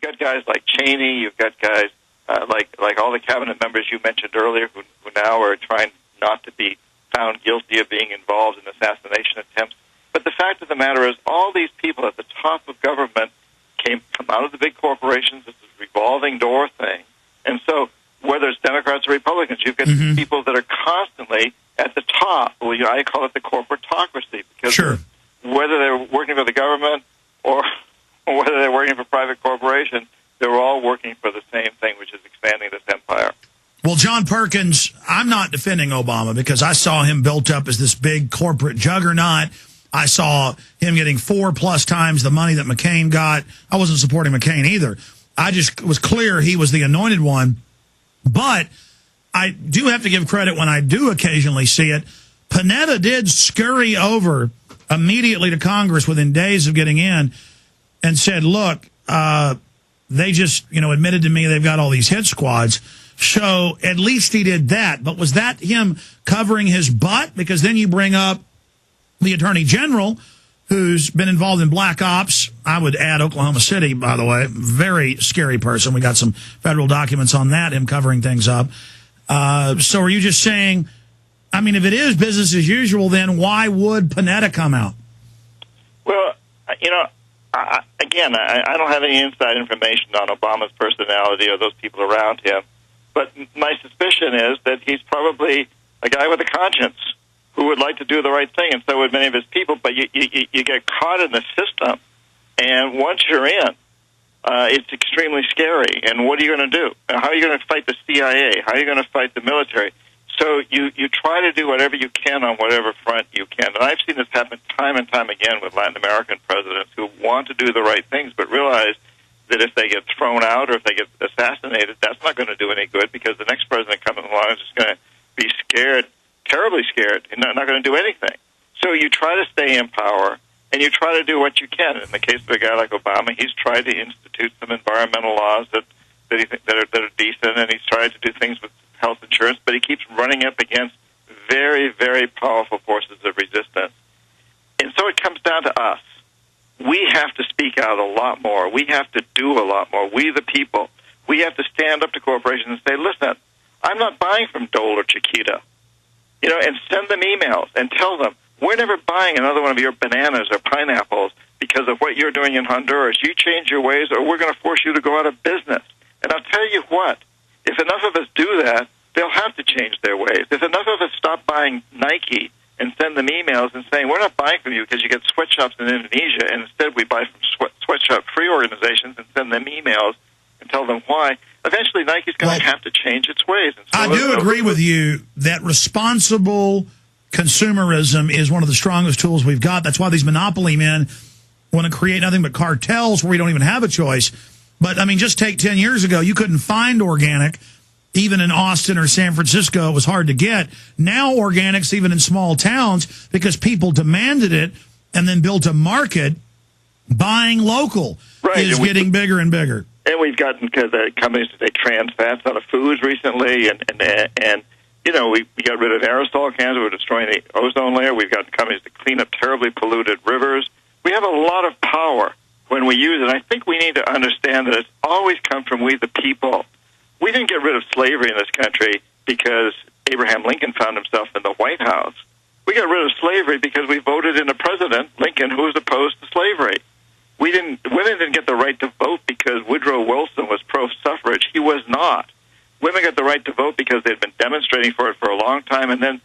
got guys like Cheney, you've got guys like all the cabinet members you mentioned earlier who now are trying not to be found guilty of being involved in assassination attempts. But the fact of the matter is all these people at the top of government come out of the big corporations. It's a revolving door thing. And so whether it's Democrats or Republicans, you've got people that are constantly at the top. Well, I call it the corporatocracy, because whether they're working for the government or whether they're working for private corporations, they're all working for the same thing, which is expanding this empire. Well, John Perkins, I'm not defending Obama because I saw him built up as this big corporate juggernaut. I saw him getting 4+ times the money that McCain got. I wasn't supporting McCain either. I just was clear he was the anointed one. But I do have to give credit when I do occasionally see it. Panetta did scurry over immediately to Congress within days of getting in and said, look, they just, admitted to me they've got all these hit squads. So at least he did that. But was that him covering his butt? Because then you bring up the Attorney General, who's been involved in black ops. I would add Oklahoma City, by the way. Very scary person. We got some federal documents on that, him covering things up. So are you just saying, if it is business as usual, then why would Panetta come out? Well, I don't have any inside information on Obama's personality or those people around him. But my suspicion is that he's probably a guy with a conscience who would like to do the right thing, and so would many of his people. But you get caught in the system, and once you're in, it's extremely scary. And what are you going to do? How are you going to fight the CIA? How are you going to fight the military? So you try to do whatever you can on whatever front you can. And I've seen this happen time and time again with Latin American presidents who want to do the right things but realize that if they get thrown out or if they get assassinated, that's not going to do any good, because the next president coming along is just going to be scared, terribly scared, and not going to do anything. So you try to stay in power, and you try to do what you can. In the case of a guy like Obama, he's tried to institute some environmental laws that are decent, and he's tried to do things with health insurance, but he keeps running up against very, very powerful forces of resistance. And so it comes down to us. We have to speak out a lot more. We have to do a lot more. We, the people, we have to stand up to corporations and say, listen, I'm not buying from Dole or Chiquita, and send them emails and tell them, we're never buying another one of your bananas or pineapples because of what you're doing in Honduras. You change your ways or we're going to force you to go out of business. And I'll tell you what, if enough of us do that, they'll have to change their ways. If enough of us stop buying Nike and send them emails and saying, we're not buying from you because you get sweatshops in Indonesia, and instead we buy from sweatshop-free organizations and send them emails and tell them why, eventually Nike's going to have to change its ways. And so I do agree with you that responsible consumerism is one of the strongest tools we've got. That's why these monopoly men want to create nothing but cartels where we don't even have a choice. But, just take 10 years ago, you couldn't find organic. Even in Austin or San Francisco, it was hard to get. Now organics, even in small towns, because people demanded it and then built a market, buying local is getting bigger and bigger. And we've gotten companies to take trans fats out of foods recently, and we got rid of aerosol cans. We're destroying the ozone layer. We've got companies to clean up terribly polluted rivers. We have a lot of power when we use it. I think we need to understand that it's always come from we the people. We didn't get rid of slavery in this country because Abraham Lincoln found himself in the White House. We got rid of slavery because we voted in a president, Lincoln, who was opposed to slavery. Women didn't get the right to vote because Woodrow Wilson was pro-suffrage. He was not. Women got the right to vote because they'd been demonstrating for it for a long time. And then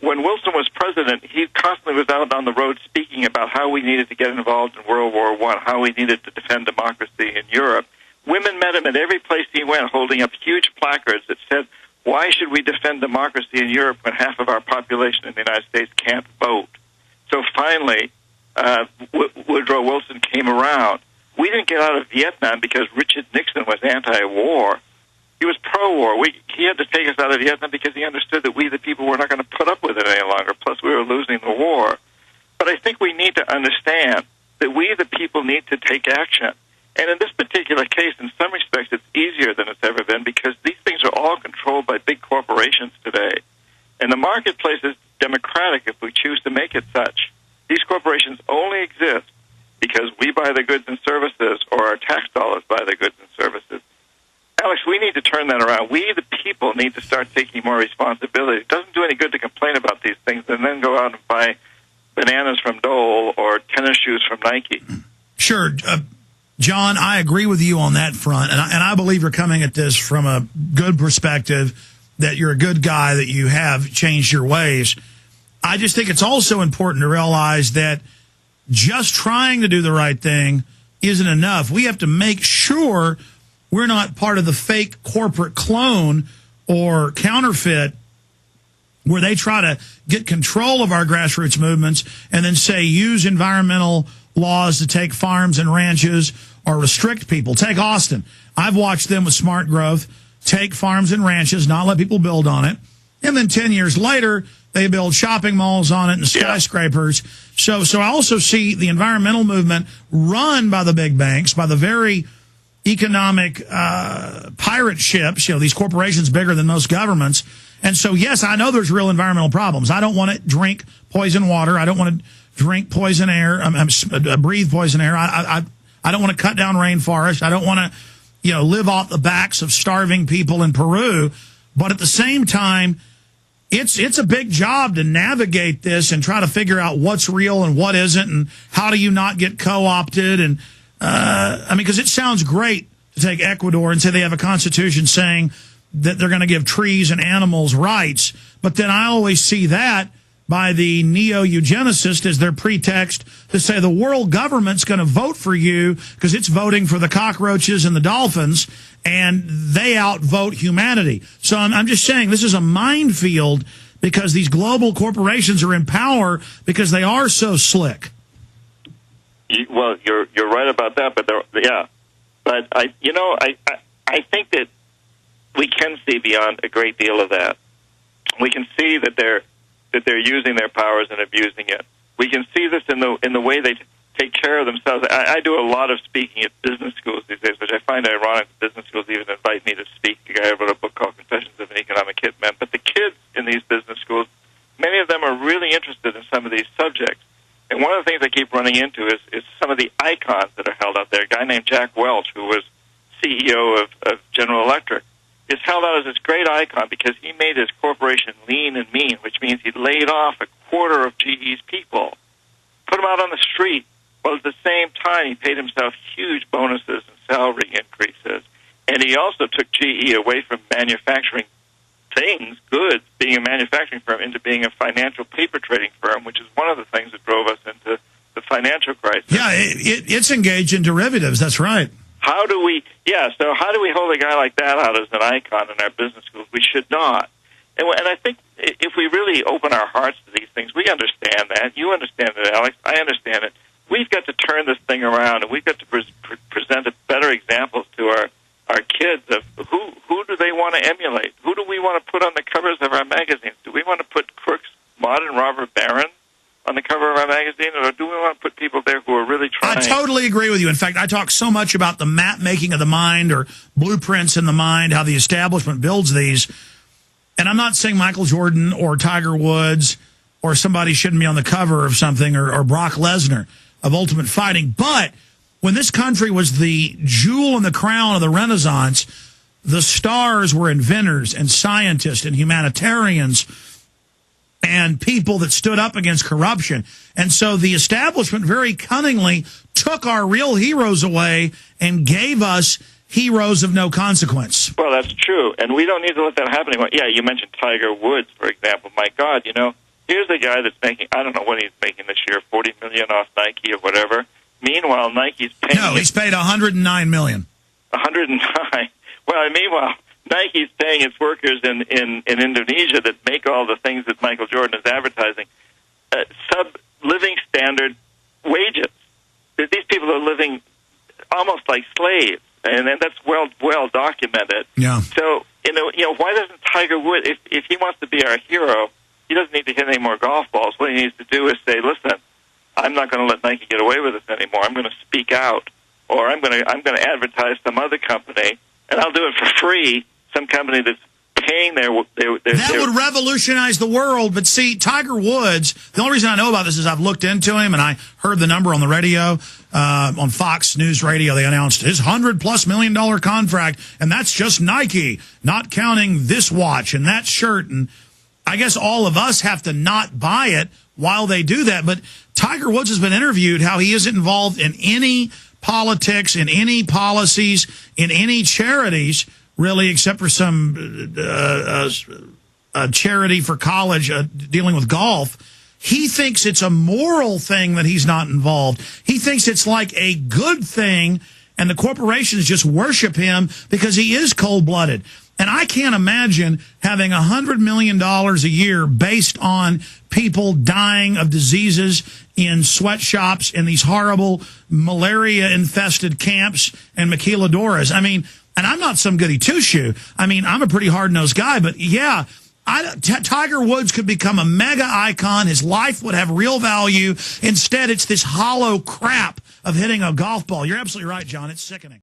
when Wilson was president, he constantly was out on the road speaking about how we needed to get involved in World War I, how we needed to defend democracy in Europe. Women met him at every place he went, holding up huge placards that said, why should we defend democracy in Europe when half of our population in the United States can't vote? So finally, Woodrow Wilson came around. We didn't get out of Vietnam because Richard Nixon was anti-war. He was pro-war. He had to take us out of Vietnam because he understood that we, the people, were not going to put up with it any longer. Plus, we were losing the war. But I think we need to understand that we, the people, need to take action. And in this particular case, in some respects, it's easier than it's ever been because these things are all controlled by big corporations today. And the marketplace is democratic if we choose to make it such. These corporations only exist because we buy the goods and services, or our tax dollars buy the goods and services. Alex, we need to turn that around. We, the people, need to start taking more responsibility. It doesn't do any good to complain about these things and then go out and buy bananas from Dole or tennis shoes from Nike. Sure. John, I agree with you on that front, and I believe you're coming at this from a good perspective, that you're a good guy, that you have changed your ways. I just think it's also important to realize that just trying to do the right thing isn't enough. We have to make sure we're not part of the fake corporate clone or counterfeit where they try to get control of our grassroots movements and then say use environmental laws to take farms and ranches or restrict people. Take Austin. I've watched them with smart growth take farms and ranches, not let people build on it. And then 10 years later, they build shopping malls on it and skyscrapers. So I also see the environmental movement run by the big banks, by the very economic pirate ships, these corporations bigger than most governments. And so, yes, I know there's real environmental problems. I don't want to drink poison water. I don't want to drink poison air, breathe poison air. I don't want to cut down rainforest. I don't want to, live off the backs of starving people in Peru. But at the same time, it's a big job to navigate this and try to figure out what's real and what isn't, and how do you not get co-opted. And because it sounds great to take Ecuador and say they have a constitution saying that they're going to give trees and animals rights, but then I always see that by the neo-eugenicists as their pretext to say the world government's going to vote for you because it's voting for the cockroaches and the dolphins, and they outvote humanity. So I'm just saying this is a minefield because these global corporations are in power because they are so slick. Well, you're right about that, but I think that we can see beyond a great deal of that. We can see that they're using their powers and abusing it. We can see this in the way they take care of themselves. I do a lot of speaking at business schools these days, which I find ironic. Business schools even invite me to speak. The guy wrote a book called Confessions of an Economic Hitman. But the kids in these business schools, many of them are really interested in some of these subjects. And one of the things I keep running into is some of the icons that are held out there. A guy named Jack Welch, who was CEO of General Electric, is held out as this great icon because he made his corporation lean and mean, which means he laid off a quarter of GE's people, put them out on the street, while at the same time he paid himself huge bonuses and salary increases. And he also took GE away from manufacturing things, goods, being a manufacturing firm, into being a financial paper trading firm, which is one of the things that drove us into the financial crisis. Yeah, it's engaged in derivatives, that's right. How do we hold a guy like that out as an icon in our business schools? We should not. And I think if we really open our hearts to these things, we understand that. You understand it, Alex. I understand it. We've got to turn this thing around, and we've got to present better examples to our kids of who do they want to emulate? Who do we want to put on the covers of our magazines? Do we want to put Crook's modern robber baron on the cover of our magazine, or do we want to put people there who are really trying? I totally agree with you. In fact, I talk so much about the map making of the mind or blueprints in the mind, how the establishment builds these. And I'm not saying Michael Jordan or Tiger Woods or somebody shouldn't be on the cover of something, or Brock Lesnar of Ultimate Fighting. But when this country was the jewel in the crown of the Renaissance, the stars were inventors and scientists and humanitarians and people that stood up against corruption. And so the establishment very cunningly took our real heroes away and gave us heroes of no consequence. Well, that's true, and we don't need to let that happen anymore. Yeah, you mentioned Tiger Woods, for example. My God, here's a guy that's making, I don't know what he's making this year, $40 million off Nike or whatever. Meanwhile, Nike's paying... No, he's paid $109 million. $109. Well, meanwhile, Nike's paying its workers in Indonesia that make all the things that Michael Jordan is advertising sub-living standard wages. These people are living almost like slaves, and that's well documented. Yeah. So, why doesn't Tiger Woods, if he wants to be our hero, he doesn't need to hit any more golf balls. What he needs to do is say, listen, I'm not going to let Nike get away with this anymore. I'm going to speak out, or I'm going to advertise some other company, and I'll do it for free. Some company that's paying their that would revolutionize the world. But see, Tiger Woods, the only reason I know about this is I've looked into him and I heard the number on the radio, on Fox News Radio. They announced his $100+ million contract, and that's just Nike, not counting this watch and that shirt. And I guess all of us have to not buy it while they do that. But Tiger Woods has been interviewed how he isn't involved in any politics, in any policies, in any charities, really, except for some charity for college dealing with golf. He thinks it's a moral thing that he's not involved. He thinks it's like a good thing, and the corporations just worship him because he is cold-blooded. And I can't imagine having $100 million a year based on people dying of diseases in sweatshops in these horrible malaria-infested camps and maquiladoras. I mean, and I'm not some goody two-shoe. I mean, I'm a pretty hard-nosed guy, but yeah, Tiger Woods could become a mega icon. His life would have real value. Instead, it's this hollow crap of hitting a golf ball. You're absolutely right, John. It's sickening.